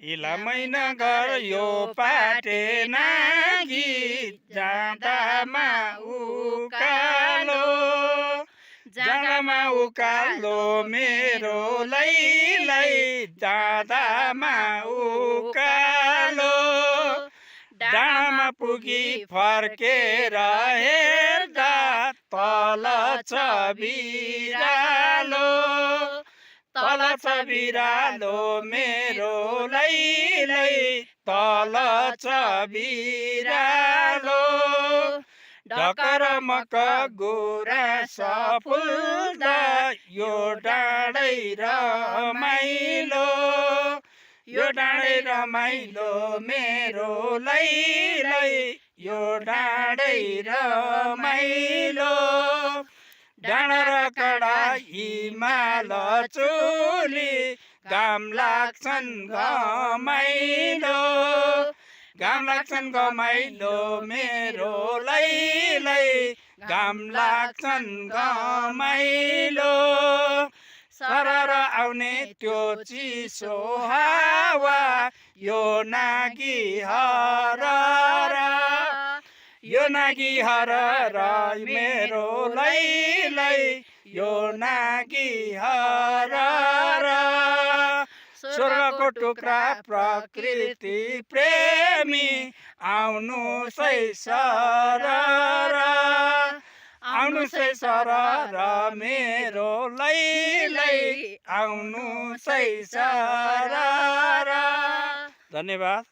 इलामै नगर यो पाटे नागी जाँदामा उकालो जाँदामा उकालो मेरो लैलै जाँदामा उकालो डाँडामा पुगी फर्केर हेर्दा तल छ बिरालो तल छ बिरालो मेरो लैलै तल छ बिरालो ढकर मक गुराँस फुल्दा यो डाँडै रमाइलो यो डाँडै रमाइलो मेरो लैलै यो डाँडै रमाइलो डाँडा र कडा हिमाल चुली घाम लाग्छन् घमाइलो मेरो लैलै घाम लाग्छन् घमाइलो सरर आउने त्यो चिसो हावा यो नागी हरर मेरो लैलै यो नागी हरर स्वर्गको टुक्रा प्रकृति प्रेमी आउनु सै सरर मेरो लैलै आउनु सै सरर। धन्यवाद।